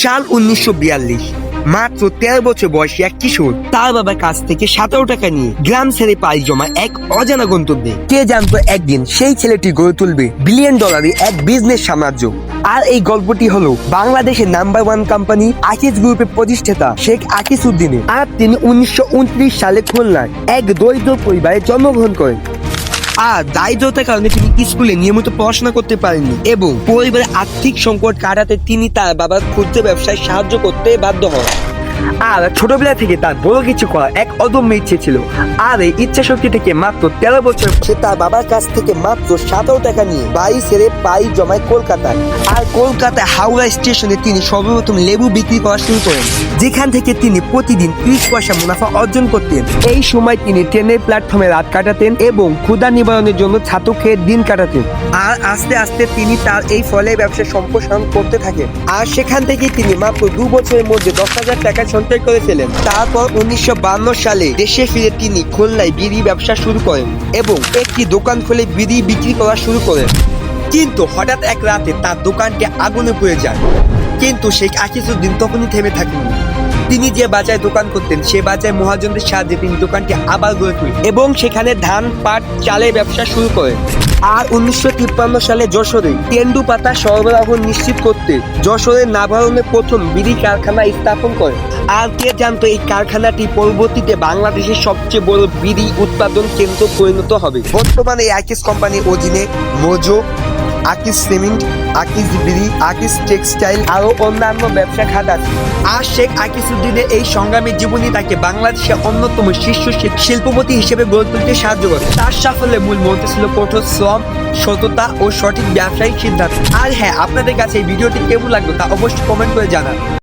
সাল 1942। মাত্র 13 বছর বয়সী এক কিশোর তার বাবার কাছ থেকে 17 টাকা নিয়ে গ্রাম ছেড়ে পাড়ি জমা এক অজানা গন্তব্যে। কে জানতো একদিন সেই ছেলেটি গড়ে তুলবে বিলিয়ন ডলারের এক বিজনেস সাম্রাজ্য। আর এই গল্পটি হলো বাংলাদেশের নাম্বার 1 কোম্পানি আকিজ গ্রুপের প্রতিষ্ঠাতা শেখ আকিজ উদ্দিনের। আর তিনি 1929 সালে খুলনায় এক দরিদ্র পরিবারে জন্মগ্রহণ করেন। আর দারিদ্রতার কারণে তিনি স্কুলে নিয়মিত পড়াশোনা করতে পারেননি এবং পরিবারের আর্থিক সংকট কাটাতে তিনি তার বাবার ক্ষুদ্র ব্যবসায় সাহায্য করতে বাধ্য হন। আর ছোটবেলা থেকে তার বড় কিছু করার এক অদম্য ইচ্ছে ছিল। আর এই ইচ্ছা শক্তি থেকে মাত্র 13 বছর সে তার বাবার কাছ থেকে মাত্র 17 টাকা নিয়ে বাড়ি ছেড়ে পাড়ি জমায় কলকাতায়। আর কলকাতায় হাওড়া স্টেশনে তিনি সর্বপ্রথম লেবু বিক্রি করা শুরু করেন, যেখান থেকে তিনি প্রতিদিন 30 পয়সা মুনাফা অর্জন করতেন। এই সময় তিনি ট্রেনের প্ল্যাটফর্মে রাত কাটাতেন এবং ক্ষুধা নিবারণের জন্য ছাতু খেয়ে দিন কাটাতেন। আর আস্তে আস্তে তিনি তার এই ফলের ব্যবসা সম্প্রসারণ করতে থাকেন। আর সেখান থেকে তিনি মাত্র 2 বছরের মধ্যে 10,000 টাকা সঞ্চয় করেছিলেন। তারপর 1952 সালে দেশে ফিরে তিনি খুলনায় বিড়ি ব্যবসা শুরু করেন এবং একটি দোকান খুলে বিড়ি বিক্রি করা শুরু করেন। কিন্তু হঠাৎ এক রাতে তার দোকানটি আগুনে পুড়ে যায়। কিন্তু শেখ আকিজ উদ্দিন তখনই থেমে থাকেননি। তিনি যে বাজারে দোকান করতেন সে বাজারে মহাজনদের সাহায্যে তিনি দোকানটি আবার গড়ে তোলেন এবং সেখানে ধান, পাট, চালের ব্যবসা শুরু করেন। আর 1953 সালে যশোরে তেন্ডুপাতা সরবরাহ নিশ্চিত করতে যশোরের নাভারণে প্রথম বিড়ি কারখানা স্থাপন করেন। আর কে জানতো এই কারখানাটি পরবর্তীতে বাংলাদেশের সবচেয়ে বড় বিড়ি উৎপাদন কেন্দ্র পরিণত হবে। বর্তমানে এই আকিজ কোম্পানির অধীনে মোজো, আকিজ সিমেন্ট, আকিজ বিড়ি, আকিজ টেক্সটাইল আরো অন্যান্য ব্যবসা খাত আছে। আর শেখ আকিজ উদ্দিনের এই সংগ্রামী জীবনী তাকে বাংলাদেশের অন্যতম শীর্ষ শিল্পপতি হিসেবে গড়ে তুলতে সাহায্য করে। তার সাফল্যের মূল মন্ত্র ছিল কঠোর শ্রম, সততা ও সঠিক ব্যবসায়িক সিদ্ধান্ত। আর হ্যাঁ, আপনাদের কাছে এই ভিডিওটি কেমন লাগলো তা অবশ্যই কমেন্ট করে জানান।